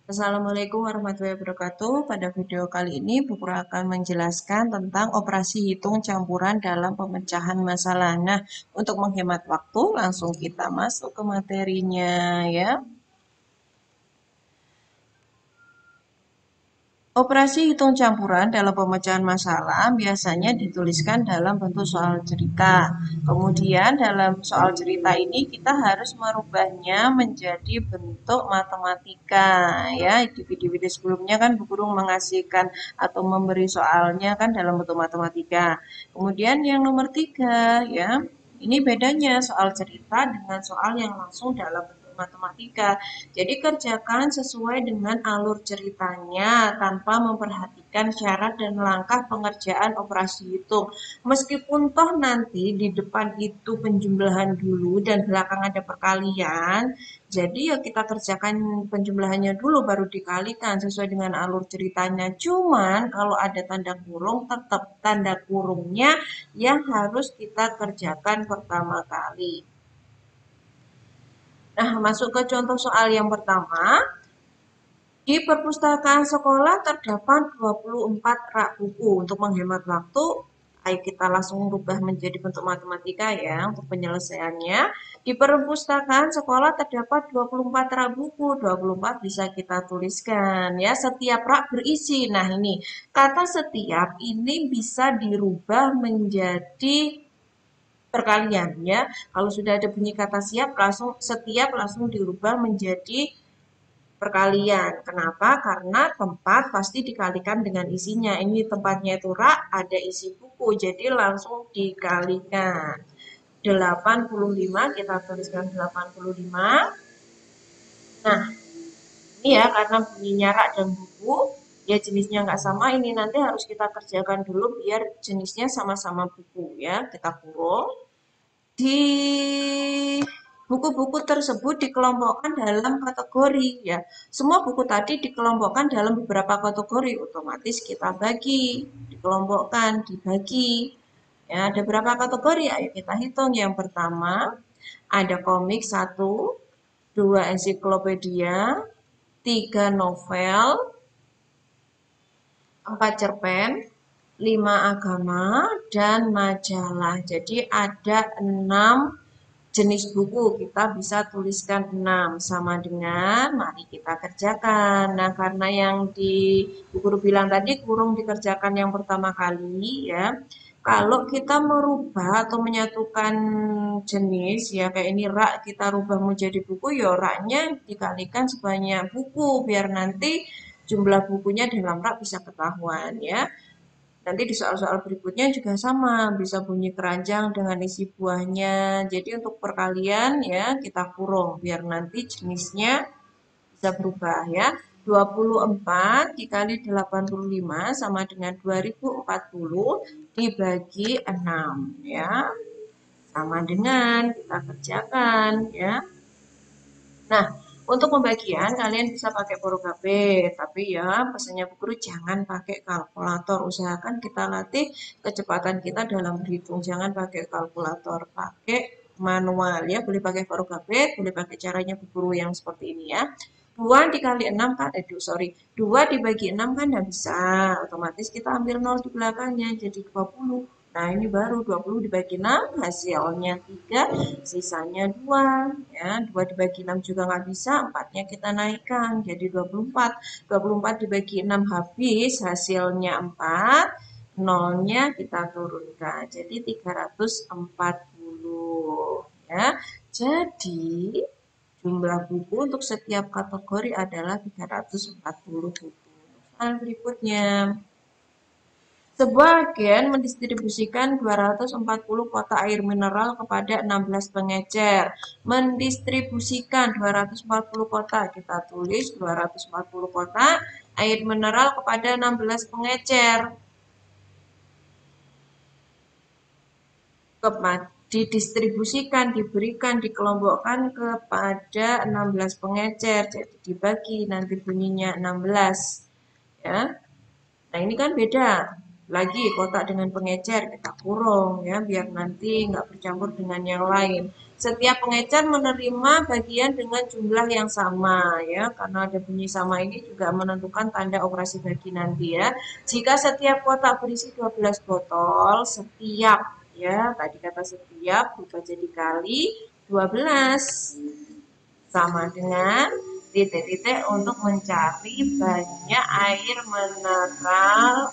Assalamualaikum warahmatullahi wabarakatuh. Pada video kali ini, Bu Guru akan menjelaskan tentang operasi hitung campuran dalam pemecahan masalah. Nah, untuk menghemat waktu, langsung kita masuk ke materinya ya. Operasi hitung campuran dalam pemecahan masalah biasanya dituliskan dalam bentuk soal cerita. Kemudian dalam soal cerita ini kita harus merubahnya menjadi bentuk matematika ya. Di video-video sebelumnya kan Bu Guru mengasihkan atau memberi soalnya kan dalam bentuk matematika. Kemudian yang nomor 3 ya. Ini bedanya soal cerita dengan soal yang langsung dalam bentuk matematika. Jadi kerjakan sesuai dengan alur ceritanya tanpa memperhatikan syarat dan langkah pengerjaan operasi hitung. Meskipun toh nanti di depan itu penjumlahan dulu dan belakang ada perkalian, jadi ya kita kerjakan penjumlahannya dulu baru dikalikan sesuai dengan alur ceritanya. Cuman kalau ada tanda kurung, tetap tanda kurungnya yang harus kita kerjakan pertama kali. Nah, masuk ke contoh soal yang pertama. Di perpustakaan sekolah terdapat 24 rak buku. Untuk menghemat waktu, ayo kita langsung rubah menjadi bentuk matematika ya untuk penyelesaiannya. Di perpustakaan sekolah terdapat 24 rak buku. 24 bisa kita tuliskan ya. Setiap rak berisi. Nah, ini kata setiap ini bisa dirubah menjadi perkalian ya. Kalau sudah ada bunyi kata siap langsung setiap langsung dirubah menjadi perkalian. Kenapa? Karena tempat pasti dikalikan dengan isinya. Ini tempatnya itu rak, ada isi buku. Jadi langsung dikalikan. 85 kita tuliskan 85. Nah, ini ya karena bunyinya rak dan buku, ya jenisnya nggak sama. Ini nanti harus kita kerjakan dulu biar jenisnya sama-sama buku ya. Kita kurung. Di buku-buku tersebut dikelompokkan dalam kategori ya. Semua buku tadi dikelompokkan dalam beberapa kategori, otomatis kita bagi, dikelompokkan, dibagi. Ya, ada berapa kategori? Ayo kita hitung. Yang pertama, ada komik 1, 2 ensiklopedia, 3 novel, 4 cerpen, 5 agama, dan majalah. Jadi ada 6 jenis buku, kita bisa tuliskan 6 sama dengan mari kita kerjakan. Nah, karena yang di Bu Guru bilang tadi kurung dikerjakan yang pertama kali ya. Kalau kita merubah atau menyatukan jenis ya kayak ini rak kita rubah menjadi buku ya raknya dikalikan sebanyak buku biar nanti jumlah bukunya dalam rak bisa ketahuan ya. Nanti di soal-soal berikutnya juga sama, bisa bunyi keranjang dengan isi buahnya. Jadi untuk perkalian ya kita kurung biar nanti jenisnya bisa berubah ya. 24 dikali 85 sama dengan 2040 dibagi 6 ya. Sama dengan kita kerjakan ya. Nah, untuk pembagian kalian bisa pakai program B, tapi ya pesannya Bu Guru jangan pakai kalkulator. Usahakan kita latih kecepatan kita dalam berhitung, jangan pakai kalkulator, pakai manual ya. Boleh pakai program B, boleh pakai caranya Bu Guru yang seperti ini ya. 2 dikali 6 kan, 2 dibagi 6 kan nggak bisa, otomatis kita ambil 0 di belakangnya, jadi 20. Nah, ini baru 20 dibagi 6, hasilnya 3, sisanya 2. Ya, 2 dibagi 6 juga nggak bisa, 4-nya kita naikkan, jadi 24. 24 dibagi 6 habis, hasilnya 4, 0-nya kita turunkan, jadi 340. Ya, jadi jumlah buku untuk setiap kategori adalah 340 buku. Soal berikutnya. Sebuah agen mendistribusikan 240 kotak air mineral kepada 16 pengecer. Mendistribusikan 240 kotak. Kita tulis 240 kotak air mineral kepada 16 pengecer. Didistribusikan, diberikan, dikelompokkan kepada 16 pengecer. Jadi dibagi nanti bunyinya 16. Ya. Nah, ini kan beda. Lagi kotak dengan pengecer kita kurung ya biar nanti nggak bercampur dengan yang lain. Setiap pengecer menerima bagian dengan jumlah yang sama ya, karena ada bunyi sama ini juga menentukan tanda operasi bagi nanti ya. Jika setiap kotak berisi 12 botol, setiap ya, tadi kata setiap berubah jadi kali 12 sama dengan titik-titik untuk mencari banyak air mineral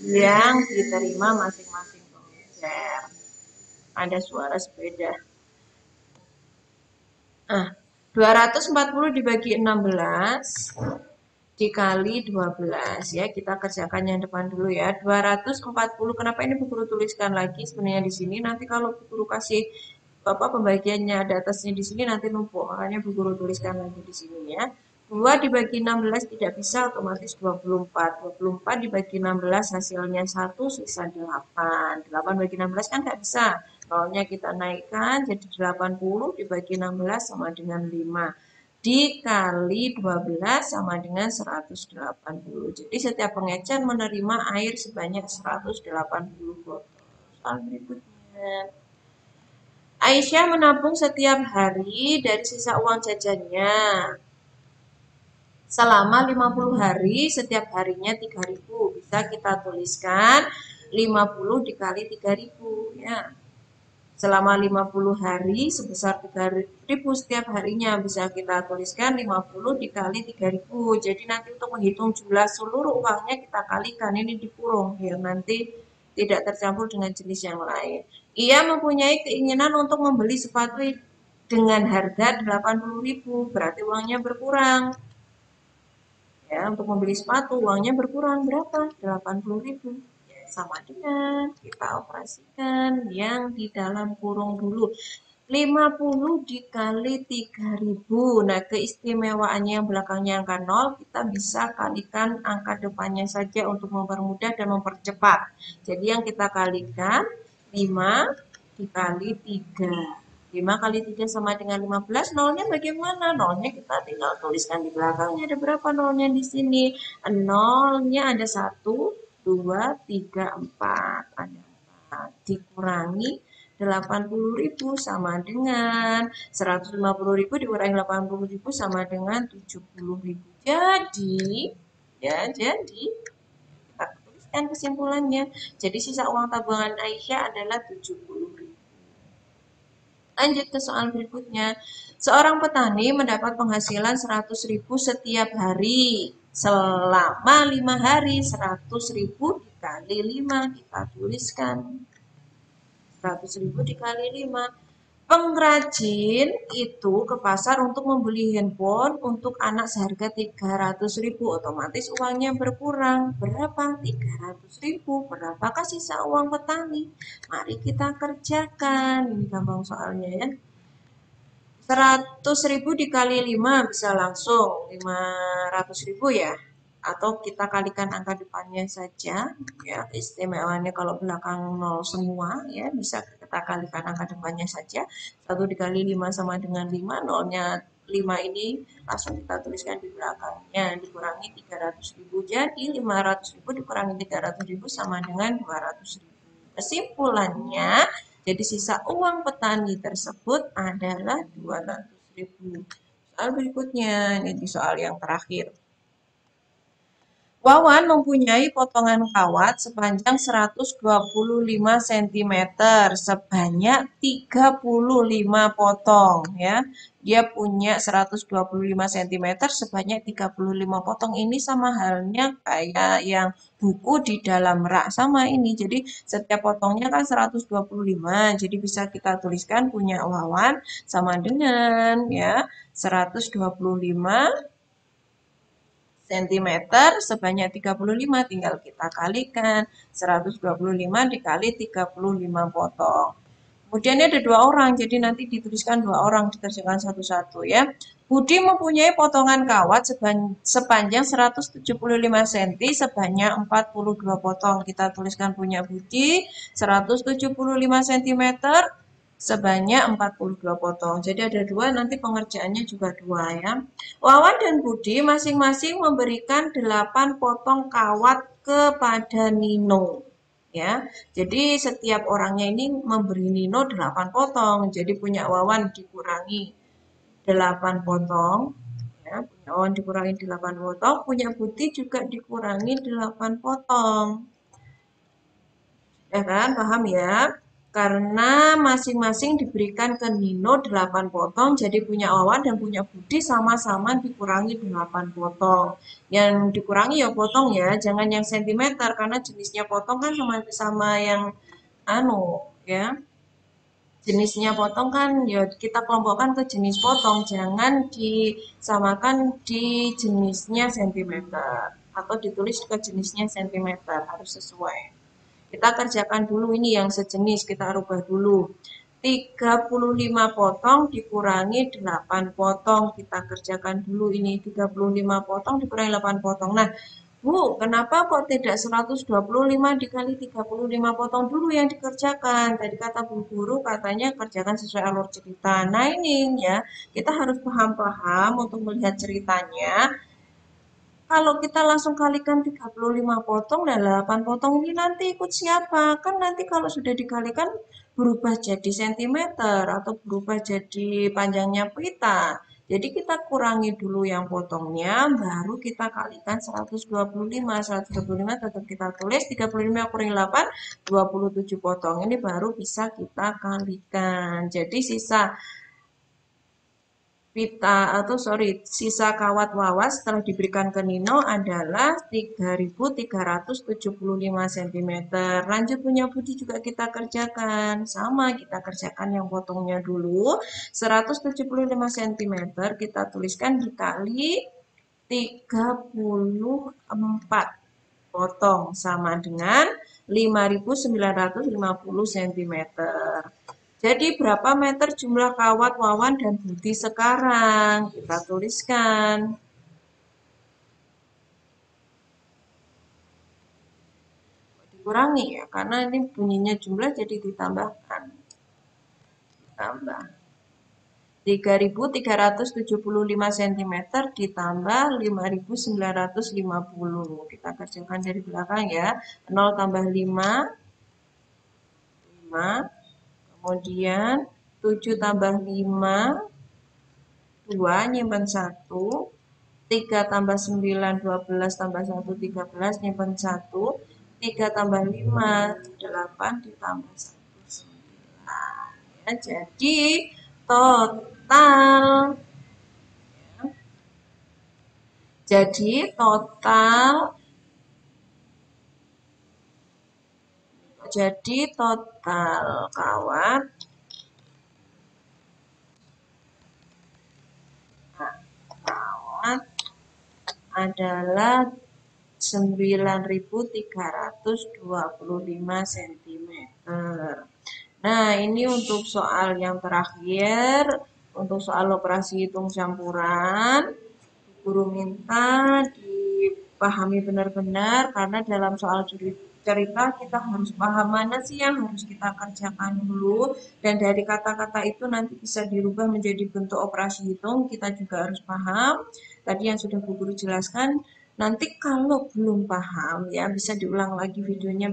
yang diterima masing-masing pengecer. Ada suara sepeda. Nah, 240 dibagi 16 dikali 12 ya. Kita kerjakan yang depan dulu ya. 240, kenapa ini Bu Guru tuliskan lagi sebenarnya di sini. Nanti kalau Bu Guru kasih pembagiannya ada atasnya di sini nanti numpuk. Makanya Bu Guru tuliskan lagi di sini ya. 2 dibagi 16 tidak bisa, otomatis 24. 24 dibagi 16 hasilnya 1, sisa 8. 8 bagi 16 kan nggak bisa. Nolnya kita naikkan jadi 80 dibagi 16 sama dengan 5. Dikali 12 sama dengan 180. Jadi setiap pengecer menerima air sebanyak 180 botol. Soal berikutnya. Aisyah menabung setiap hari dari sisa uang jajannya. Selama 50 hari, setiap harinya 3.000. Bisa kita tuliskan 50 dikali 3.000 ya. Selama 50 hari sebesar 3.000 setiap harinya, bisa kita tuliskan 50 dikali 3.000. Jadi nanti untuk menghitung jumlah seluruh uangnya kita kalikan, ini dikurung ya, nanti tidak tercampur dengan jenis yang lain. Ia mempunyai keinginan untuk membeli sepatu dengan harga 80.000, berarti uangnya berkurang. Ya, untuk membeli sepatu uangnya berkurang berapa? 80.000. Sama dengan kita operasikan yang di dalam kurung dulu. 50 dikali 3.000. Nah, keistimewaannya yang belakangnya angka 0, kita bisa kalikan angka depannya saja untuk mempermudah dan mempercepat. Jadi yang kita kalikan 5 dikali 3. 5 kali 3 sama dengan 15. Nolnya bagaimana? Nolnya kita tinggal tuliskan di belakangnya. Ada berapa nolnya di sini? Nolnya ada 1, 2, 3, 4. Ada 4. Dikurangi 80.000 sama dengan 150.000 dikurangi 80.000 sama dengan 70.000. Jadi kita tuliskan kesimpulannya. Jadi sisa uang tabungan Aisyah adalah 70.000. Lanjut ke soal berikutnya. Seorang petani mendapat penghasilan 100.000 setiap hari. Selama 5 hari, 100.000 dikali 5. Kita tuliskan 100.000 dikali 5. Pengrajin itu ke pasar untuk membeli handphone untuk anak seharga 300.000. Otomatis uangnya berkurang. Berapa? 300.000. Berapakah sisa uang petani? Mari kita kerjakan. Ini gampang soalnya ya. 100.000 dikali 5 bisa langsung 500.000 ya. Atau kita kalikan angka depannya saja ya. Istimewaannya kalau belakang 0 semua ya, bisa kita kalikan angka depannya saja. 1 dikali 5 sama dengan 5, nolnya 5 ini langsung kita tuliskan di belakangnya, dikurangi 300.000. Jadi 500.000 dikurangi 300.000 sama dengan 200.000. Kesimpulannya, jadi sisa uang petani tersebut adalah 200.000. Soal berikutnya, ini soal yang terakhir. Wawan mempunyai potongan kawat sepanjang 125 cm sebanyak 35 potong ya. Dia punya 125 cm sebanyak 35 potong. Ini sama halnya kayak yang buku di dalam rak, sama ini. Jadi setiap potongnya kan 125. Jadi bisa kita tuliskan punya Wawan sama dengan ya 125 cm sebanyak 35, tinggal kita kalikan 125 dikali 35 potong. Kemudian ada 2 orang, jadi nanti dituliskan 2 orang, dikerjakan satu-satu ya. Budi mempunyai potongan kawat sepanjang 175 cm sebanyak 42 potong. Kita tuliskan punya Budi 175 cm sebanyak 42 potong. Jadi ada 2, nanti pengerjaannya juga 2 ya. Wawan dan Budi masing-masing memberikan 8 potong kawat kepada Nino. ya. Jadi setiap orangnya ini memberi Nino 8 potong. Jadi punya Wawan dikurangi 8 potong, ya, punya Wawan dikurangi 8 potong, punya Putih juga dikurangi 8 potong. Ya kan, paham ya? Karena masing-masing diberikan ke Nino 8 potong, jadi punya Wawan dan punya Budi sama-sama dikurangi 8 potong. Yang dikurangi ya potong ya, jangan yang sentimeter, karena jenisnya potong kan sama-sama yang anu ya. Jenisnya potong kan ya kita kelompokkan ke jenis potong, jangan disamakan di jenisnya sentimeter atau ditulis ke jenisnya sentimeter, harus sesuai. Kita kerjakan dulu ini yang sejenis, kita rubah dulu. 35 potong dikurangi 8 potong. Kita kerjakan dulu ini 35 potong dikurangi 8 potong. Nah, Bu, kenapa kok tidak 125 dikali 35 potong dulu yang dikerjakan? Tadi kata Bu Guru katanya kerjakan sesuai alur cerita. Nah ini ya, kita harus paham-paham untuk melihat ceritanya. Kalau kita langsung kalikan 35 potong dan 8 potong ini nanti ikut siapa? Kan nanti kalau sudah dikalikan berubah jadi sentimeter atau berubah jadi panjangnya pita. Jadi kita kurangi dulu yang potongnya, baru kita kalikan 125. 125 tetap kita tulis, 35 kurangi 8, 27 potong. Ini baru bisa kita kalikan. Jadi sisa sisa kawat wawas setelah diberikan ke Nino adalah 3.375 cm. Lanjut punya Budi juga kita kerjakan. Sama, kita kerjakan yang potongnya dulu. 175 cm kita tuliskan dikali 34 potong sama dengan 5.950 cm. Jadi berapa meter jumlah kawat Wawan dan Budi sekarang? Kita tuliskan. Dikurangi ya, karena ini bunyinya jumlah jadi ditambahkan. Tambah. 3.375 cm ditambah 5.950. Kita kerjakan dari belakang ya. 0 tambah 5, 5. Kemudian 7 tambah 5, 2, nyimpen 1. 3 tambah 9, 12 tambah 1, 13, nyimpen 1. 3 tambah 5, 8 ditambah 1, 9. Ya, jadi total jadi total kawat adalah 9.325 cm. Nah, ini untuk soal yang terakhir, untuk soal operasi hitung campuran. Guru minta dipahami benar-benar karena dalam soal cerita kita harus paham mana sih yang harus kita kerjakan dulu, dan dari kata-kata itu nanti bisa dirubah menjadi bentuk operasi hitung. Kita juga harus paham tadi yang sudah Bu Guru jelaskan. Nanti kalau belum paham ya bisa diulang lagi videonya,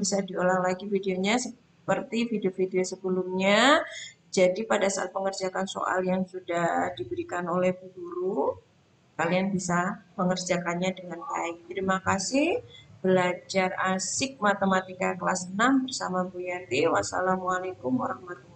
seperti video-video sebelumnya. Jadi pada saat mengerjakan soal yang sudah diberikan oleh Bu Guru, kalian bisa mengerjakannya dengan baik. Terima kasih. Belajar asik matematika kelas 6 bersama Bu Yanti. Wassalamualaikum warahmatullahi wabarakatuh.